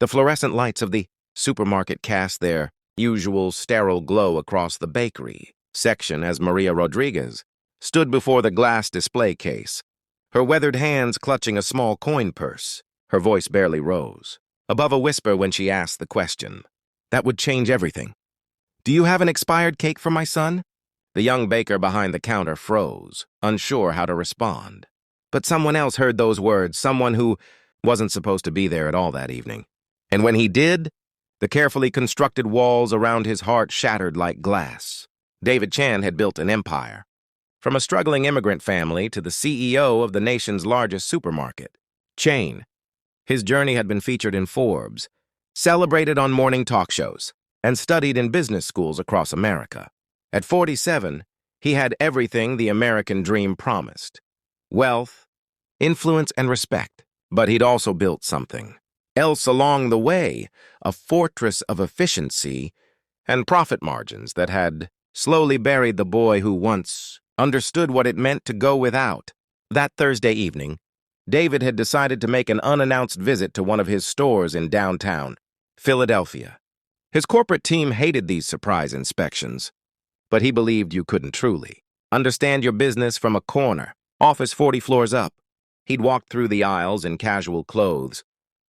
The fluorescent lights of the supermarket cast their usual sterile glow across the bakery section as Maria Rodriguez stood before the glass display case, her weathered hands clutching a small coin purse. Her voice barely rose, above a whisper when she asked the question. That would change everything. "Do you have an expired cake for my son?" The young baker behind the counter froze, unsure how to respond. But someone else heard those words, someone who wasn't supposed to be there at all that evening. And when he did, the carefully constructed walls around his heart shattered like glass. David Chen had built an empire. From a struggling immigrant family to the CEO of the nation's largest supermarket chain, his journey had been featured in Forbes, celebrated on morning talk shows, and studied in business schools across America. At 47, he had everything the American dream promised: wealth, influence, and respect. But he'd also built something else along the way, a fortress of efficiency and profit margins that had slowly buried the boy who once understood what it meant to go without. That Thursday evening, David had decided to make an unannounced visit to one of his stores in downtown Philadelphia. His corporate team hated these surprise inspections, but he believed you couldn't truly understand your business from a corner, office 40 floors up. He'd walked through the aisles in casual clothes,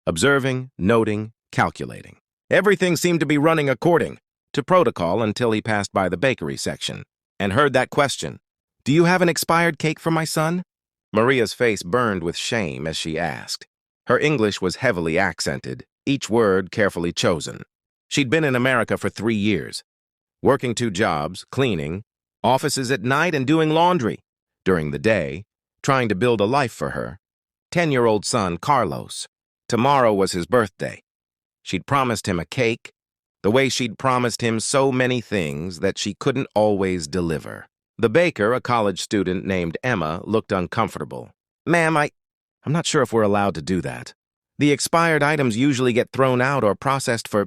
observing, noting, calculating. Everything seemed to be running according to protocol until he passed by the bakery section and heard that question. "Do you have an expired cake for my son?" Maria's face burned with shame as she asked. Her English was heavily accented, each word carefully chosen. She'd been in America for 3 years, working 2 jobs, cleaning, offices at night, and doing laundry during the day, trying to build a life for her 10-year-old son, Carlos. Tomorrow was his birthday. She'd promised him a cake, the way she'd promised him so many things that she couldn't always deliver. The baker, a college student named Emma, looked uncomfortable. "Ma'am, I'm not sure if we're allowed to do that. The expired items usually get thrown out or processed for—"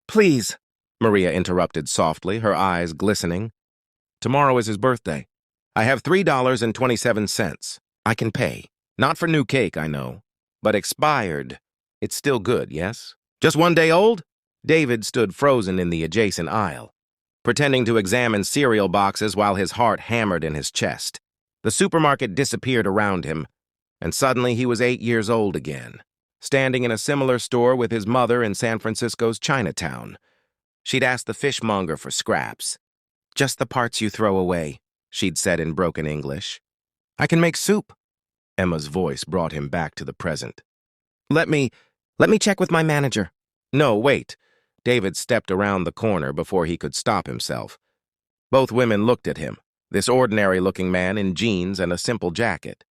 "Please," Maria interrupted softly, her eyes glistening. "Tomorrow is his birthday. I have $3.27. I can pay. Not for new cake, I know. But expired. It's still good, yes? Just 1 day old?" David stood frozen in the adjacent aisle, pretending to examine cereal boxes while his heart hammered in his chest. The supermarket disappeared around him, and suddenly he was 8 years old again, standing in a similar store with his mother in San Francisco's Chinatown. She'd asked the fishmonger for scraps. "Just the parts you throw away," she'd said in broken English. "I can make soup." Emma's voice brought him back to the present. Let me check with my manager." "No, wait." David stepped around the corner before he could stop himself. Both women looked at him, this ordinary-looking man in jeans and a simple jacket.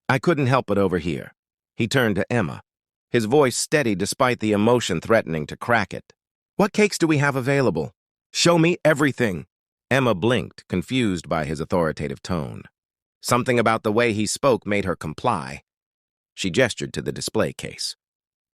"I couldn't help but overhear." He turned to Emma, his voice steady despite the emotion threatening to crack it. "What cakes do we have available? Show me everything." Emma blinked, confused by his authoritative tone. Something about the way he spoke made her comply. She gestured to the display case.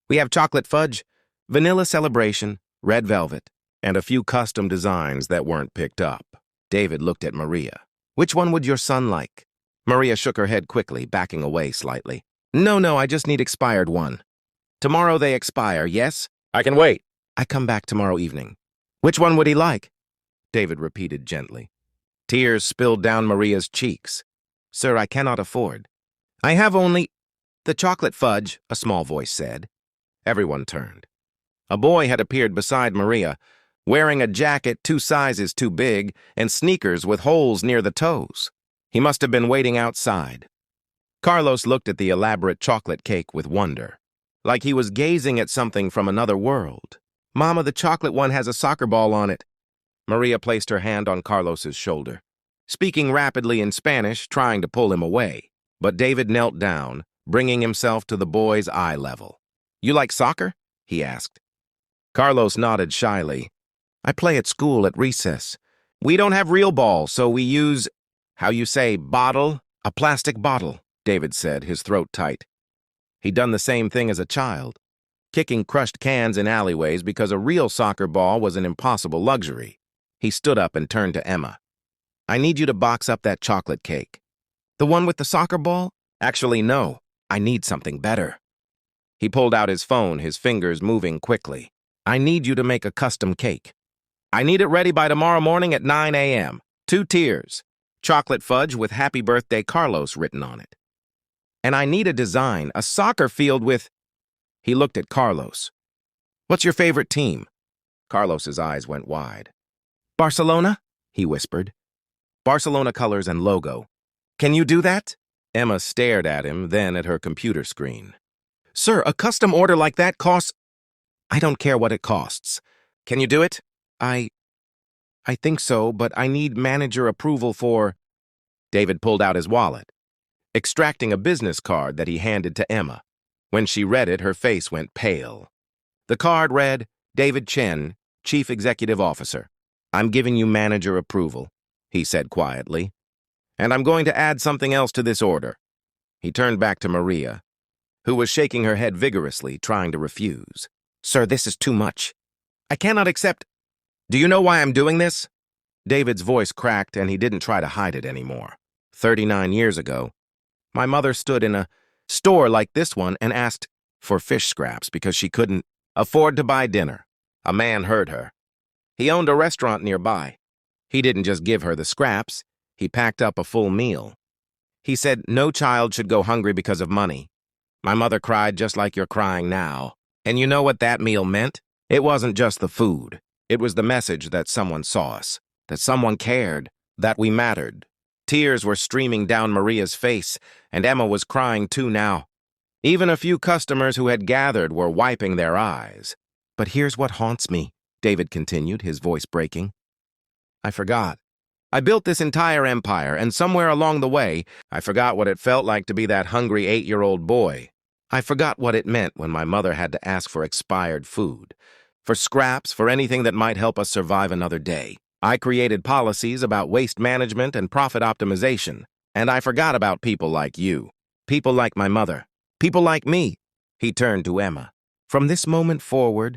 "We have chocolate fudge, vanilla celebration, red velvet, and a few custom designs that weren't picked up." David looked at Maria. "Which one would your son like?" Maria shook her head quickly, backing away slightly. No, I just need expired one." "Tomorrow they expire, yes?" "I can wait." "I come back tomorrow evening." "Which one would he like?" David repeated gently. Tears spilled down Maria's cheeks. "Sir, I cannot afford." "I have only—" "The chocolate fudge," a small voice said. Everyone turned. A boy had appeared beside Maria, wearing a jacket 2 sizes too big and sneakers with holes near the toes. He must have been waiting outside. Carlos looked at the elaborate chocolate cake with wonder, like he was gazing at something from another world. "Mama, the chocolate one has a soccer ball on it." Maria placed her hand on Carlos's shoulder, speaking rapidly in Spanish, trying to pull him away. But David knelt down, bringing himself to the boy's eye level. "You like soccer?" he asked. Carlos nodded shyly. "I play at school at recess. We don't have real balls, so we use, how you say, bottle? A plastic bottle," David said, his throat tight. He'd done the same thing as a child, kicking crushed cans in alleyways because a real soccer ball was an impossible luxury. He stood up and turned to Emma. "I need you to box up that chocolate cake." "The one with the soccer ball?" "Actually, no. I need something better." He pulled out his phone, his fingers moving quickly. I need you to make a custom cake. I need it ready by tomorrow morning at 9 a.m. 2 tiers. Chocolate fudge with Happy Birthday Carlos written on it. And I need a design, a soccer field with... He looked at Carlos. What's your favorite team? Carlos's eyes went wide. Barcelona? He whispered. Barcelona colors and logo. Can you do that? Emma stared at him, then at her computer screen. Sir, a custom order like that costs... I don't care what it costs. Can you do it? I think so, but I need manager approval for... David pulled out his wallet, extracting a business card that he handed to Emma. When she read it, her face went pale. The card read, David Chen, Chief Executive Officer. I'm giving you manager approval, he said quietly. And I'm going to add something else to this order. He turned back to Maria, who was shaking her head vigorously, trying to refuse. Sir, this is too much. I cannot accept... Do you know why I'm doing this? David's voice cracked, and he didn't try to hide it anymore. 39 years ago, my mother stood in a store like this one and asked for fish scraps because she couldn't afford to buy dinner. A man heard her. He owned a restaurant nearby. He didn't just give her the scraps, he packed up a full meal. He said no child should go hungry because of money. My mother cried just like you're crying now. And you know what that meal meant? It wasn't just the food. It was the message that someone saw us, that someone cared, that we mattered. Tears were streaming down Maria's face, and Emma was crying too now. Even a few customers who had gathered were wiping their eyes. But here's what haunts me, David continued, his voice breaking. I forgot. I built this entire empire, and somewhere along the way, I forgot what it felt like to be that hungry 8-year-old boy. I forgot what it meant when my mother had to ask for expired food, for scraps, for anything that might help us survive another day. I created policies about waste management and profit optimization, and I forgot about people like you, people like my mother, people like me. He turned to Emma. From this moment forward,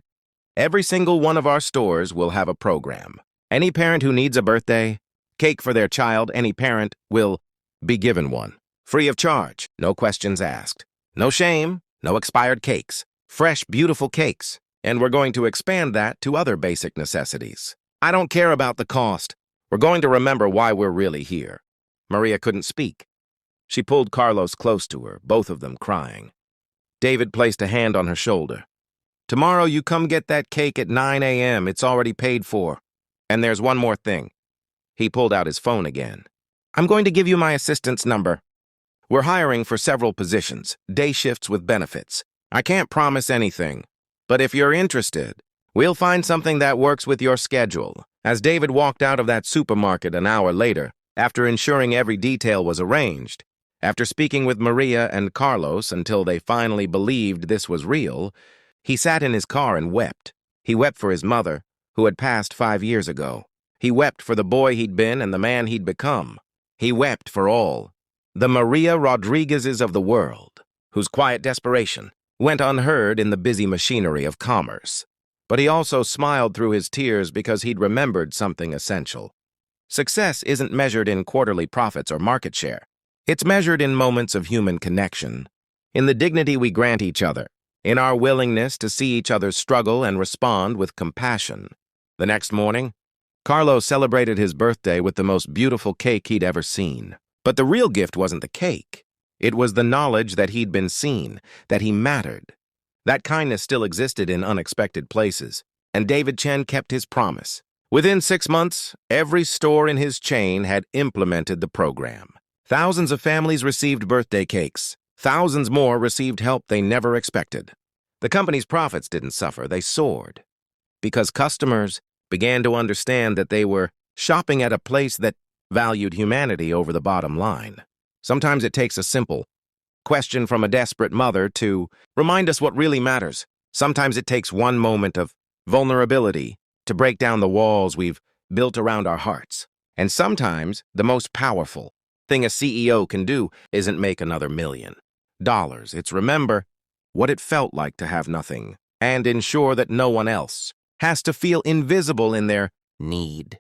every single one of our stores will have a program. Any parent who needs a birthday cake for their child, any parent will be given one. Free of charge, no questions asked. No shame, no expired cakes. Fresh, beautiful cakes. And we're going to expand that to other basic necessities. I don't care about the cost. We're going to remember why we're really here. Maria couldn't speak. She pulled Carlos close to her, both of them crying. David placed a hand on her shoulder. Tomorrow you come get that cake at 9 a.m. It's already paid for. And there's one more thing. He pulled out his phone again. I'm going to give you my assistant's number. We're hiring for several positions, day shifts with benefits. I can't promise anything, but if you're interested, we'll find something that works with your schedule. As David walked out of that supermarket an hour later, after ensuring every detail was arranged, after speaking with Maria and Carlos until they finally believed this was real, he sat in his car and wept. He wept for his mother, who had passed 5 years ago. He wept for the boy he'd been and the man he'd become. He wept for all. The Maria Rodriguezes of the world, whose quiet desperation went unheard in the busy machinery of commerce. But he also smiled through his tears because he'd remembered something essential. Success isn't measured in quarterly profits or market share. It's measured in moments of human connection, in the dignity we grant each other, in our willingness to see each other struggle and respond with compassion. The next morning, Carlos celebrated his birthday with the most beautiful cake he'd ever seen. But the real gift wasn't the cake. It was the knowledge that he'd been seen, that he mattered. That kindness still existed in unexpected places, and David Chen kept his promise. Within 6 months, every store in his chain had implemented the program. Thousands of families received birthday cakes. Thousands more received help they never expected. The company's profits didn't suffer, they soared. Because customers began to understand that they were shopping at a place that valued humanity over the bottom line. Sometimes it takes a simple question from a desperate mother to remind us what really matters. Sometimes it takes one moment of vulnerability to break down the walls we've built around our hearts. And sometimes the most powerful thing a CEO can do isn't make another $1 million. It's remember what it felt like to have nothing and ensure that no one else has to feel invisible in their need.